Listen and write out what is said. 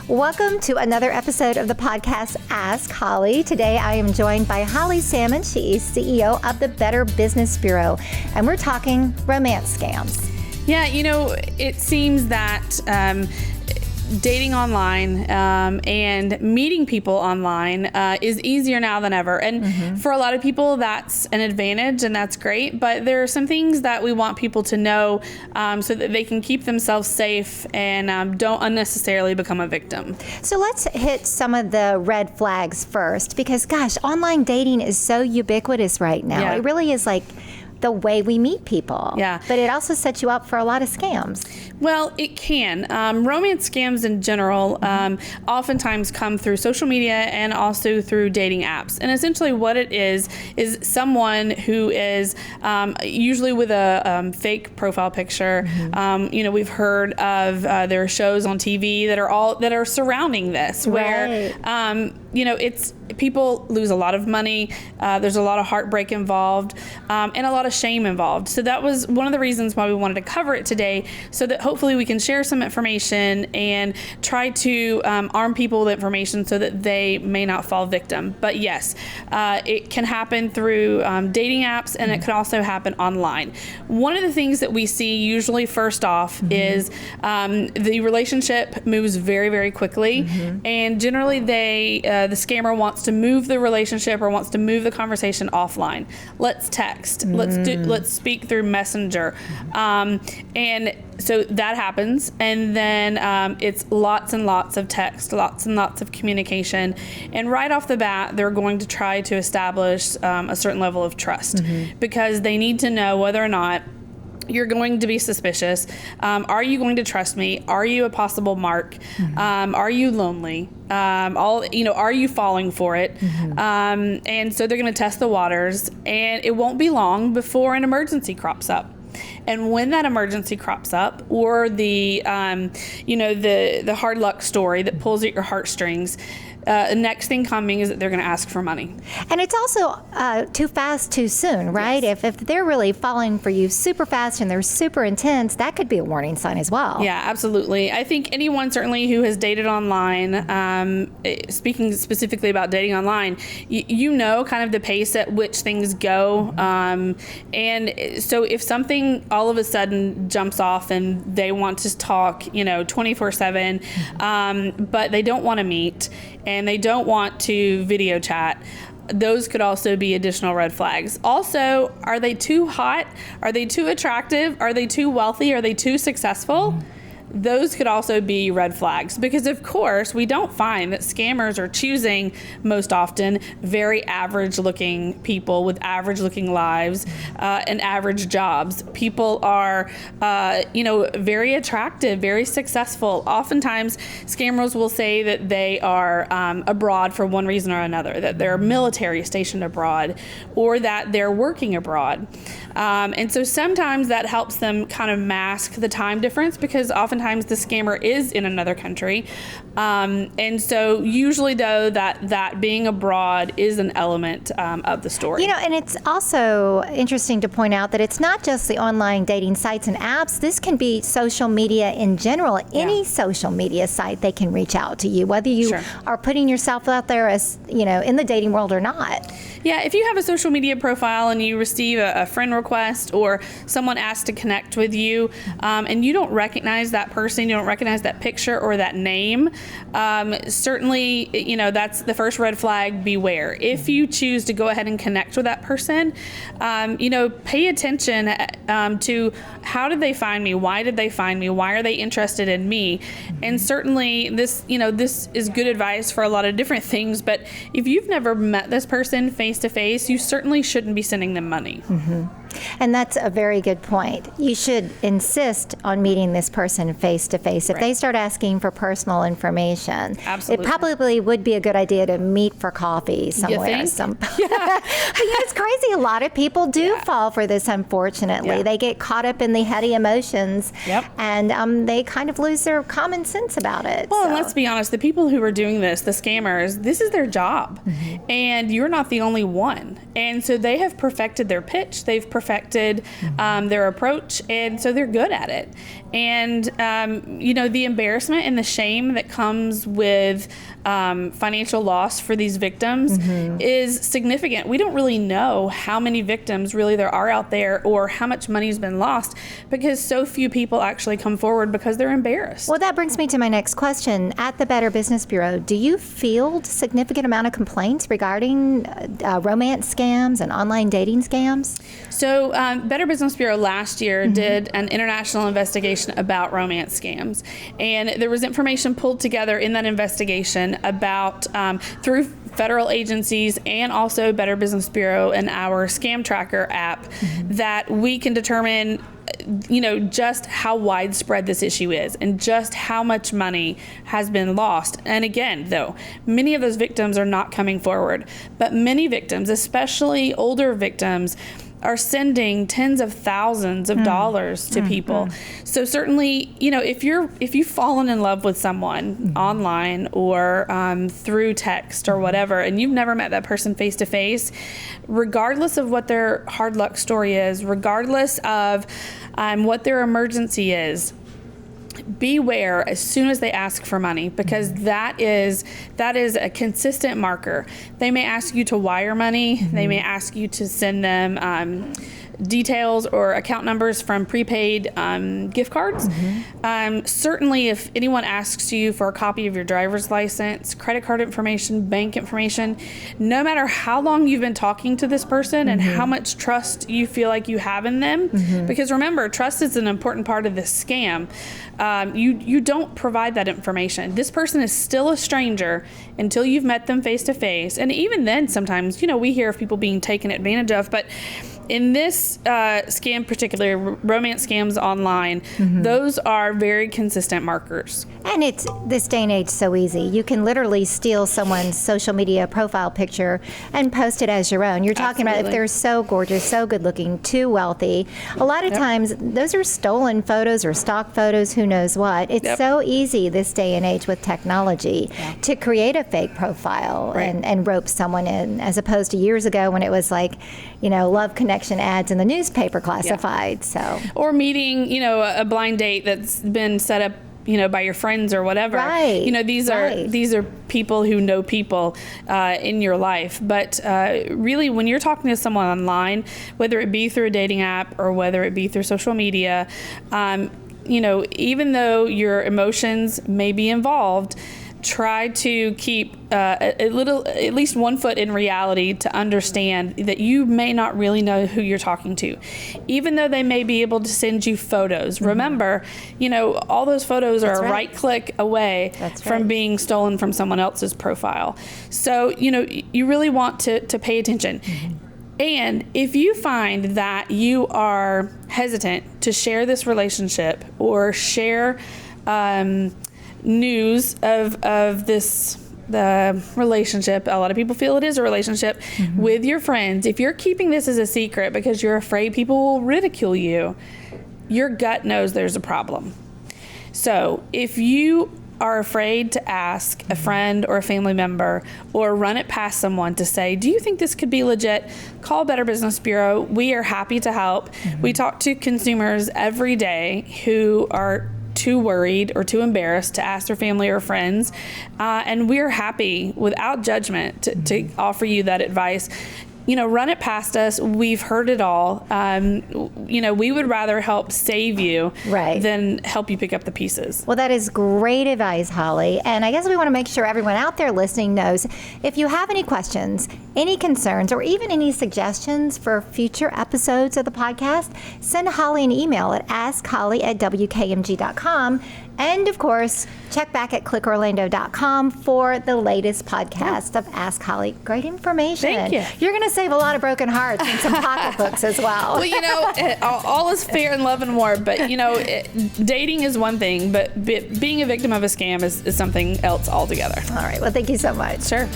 Welcome to another episode of the podcast, Ask Holly. Today I am joined by Holly Salmon. She is CEO of the Better Business Bureau, and we're talking romance scams. Yeah, it seems that dating online and meeting people online is easier now than ever. And for a lot of people, that's an advantage and that's great. But there are some things that we want people to know so that they can keep themselves safe and don't unnecessarily become a victim. So let's hit some of the red flags first, because gosh, online dating is so ubiquitous right now. Yeah. It really is like the way we meet people. Yeah. But it also sets you up for a lot of scams. Well, it can. Romance scams in general oftentimes come through social media and also through dating apps. And essentially what it is someone who is usually with a fake profile picture. We've heard of there are shows on TV that are surrounding this, where it's people lose a lot of money. There's a lot of heartbreak involved and a lot of shame involved. So that was one of the reasons why we wanted to cover it today, so that hopefully we can share some information and try to arm people with information so that they may not fall victim. But yes, it can happen through dating apps, and it can also happen online. One of the things that we see usually first off is the relationship moves very, very quickly, and generally the scammer wants to move the relationship or wants to move the conversation offline. Let's text. Let's speak through Messenger, and so that happens, and then it's lots and lots of text, lots and lots of communication, and right off the bat, they're going to try to establish a certain level of trust, because they need to know whether or not you're going to be suspicious. Are you going to trust me? Are you a possible mark? Are you lonely? Are you falling for it? And so they're going to test the waters, and it won't be long before an emergency crops up. And when that emergency crops up, or the hard luck story that pulls at your heartstrings, the next thing coming is that they're going to ask for money. And it's also too fast, too soon, right? Yes. If they're really falling for you super fast and they're super intense, that could be a warning sign as well. Yeah, absolutely. I think anyone certainly who has dated online, speaking specifically about dating online, you know kind of the pace at which things go. And so if something all of a sudden jumps off and they want to talk, 24/7, but they don't want to meet, and they don't want to video chat, those could also be additional red flags. Also, are they too hot? Are they too attractive? Are they too wealthy? Are they too successful? Those could also be red flags, because of course we don't find that scammers are choosing most often very average looking people with average looking lives and average jobs. People are very attractive, very successful. Oftentimes scammers will say that they are abroad for one reason or another, that they're military stationed abroad, or that they're working abroad. And so sometimes that helps them kind of mask the time difference, because oftentimes the scammer is in another country. And so usually, though, that being abroad is an element of the story. And it's also interesting to point out that it's not just the online dating sites and apps. This can be social media in general. Any social media site, they can reach out to you, whether you are putting yourself out there as, in the dating world or not. Yeah, if you have a social media profile and you receive a friend request, or someone asks to connect with you, and you don't recognize that person, you don't recognize that picture or that name, certainly, that's the first red flag. Beware. If you choose to go ahead and connect with that person, pay attention to how did they find me? Why did they find me? Why are they interested in me? And certainly this is good advice for a lot of different things, but if you've never met this person face to face, you certainly shouldn't be sending them money. And that's a very good point. You should insist on meeting this person face to face. If they start asking for personal information, Absolutely. It probably would be a good idea to meet for coffee somewhere. You think? But it's crazy. A lot of people do fall for this, unfortunately. Yeah. They get caught up in the heady emotions, Yep. and they kind of lose their common sense about it. Well, so. and let's be honest, the people who are doing this, the scammers, this is their job. And you're not the only one. And so they have perfected their pitch. They've perfected perfected their approach, and so they're good at it. And the embarrassment and the shame that comes with financial loss for these victims is significant. We don't really know how many victims really there are out there, or how much money has been lost, because so few people actually come forward because they're embarrassed. Well, that brings me to my next question. At the Better Business Bureau, do you field significant amount of complaints regarding romance scams and online dating scams? So Better Business Bureau last year did an international investigation about romance scams. And there was information pulled together in that investigation about through federal agencies and also Better Business Bureau and our Scam Tracker app that we can determine just how widespread this issue is and just how much money has been lost. And again, though, many of those victims are not coming forward, but many victims, especially older victims, are sending tens of thousands of dollars to people. So certainly, if you've fallen in love with someone online or through text or whatever, and you've never met that person face to face, regardless of what their hard luck story is, regardless of what their emergency is, beware as soon as they ask for money, because that is a consistent marker. They may ask you to wire money. They may ask you to send them details or account numbers from prepaid gift cards. Certainly, if anyone asks you for a copy of your driver's license, credit card information, bank information, no matter how long you've been talking to this person and how much trust you feel like you have in them, because remember, trust is an important part of this scam. You don't provide that information. This person is still a stranger until you've met them face to face. And even then, sometimes, we hear of people being taken advantage of, but in this scam, particularly romance scams online, those are very consistent markers. And it's this day and age so easy. You can literally steal someone's social media profile picture and post it as your own. You're talking about if they're so gorgeous, so good looking, too wealthy. A lot of times those are stolen photos or stock photos, who knows what. It's so easy this day and age with technology to create a fake profile and rope someone in, as opposed to years ago when it was like, love connection ads in the newspaper classified. So, or meeting, a blind date that's been set up, by your friends or whatever. These are people who know people in your life. But really, when you're talking to someone online, whether it be through a dating app or whether it be through social media, even though your emotions may be involved, try to keep at least 1 foot in reality to understand that you may not really know who you're talking to. Even though they may be able to send you photos. Remember, all those photos are a right click away from being stolen from someone else's profile. So, you really want to pay attention. And if you find that you are hesitant to share this relationship or share news of the relationship, a lot of people feel it is a relationship, with your friends, if you're keeping this as a secret because you're afraid people will ridicule you, your gut knows there's a problem. So if you are afraid to ask a friend or a family member or run it past someone to say, do you think this could be legit? Call Better Business Bureau. We are happy to help. We talk to consumers every day who are too worried or too embarrassed to ask their family or friends. And we're happy, without judgment, to offer you that advice. Run it past us. We've heard it all. We would rather help save you than help you pick up the pieces. Well, that is great advice, Holly. And I guess we want to make sure everyone out there listening knows, if you have any questions, any concerns, or even any suggestions for future episodes of the podcast, send Holly an email at askholly@wkmg.com. And, of course, check back at clickorlando.com for the latest podcast of Ask Holly. Great information. Thank you. You're going to save a lot of broken hearts and some pocketbooks as well. Well, all is fair in love and war, but, dating is one thing, but being a victim of a scam is something else altogether. All right. Well, thank you so much. Sure.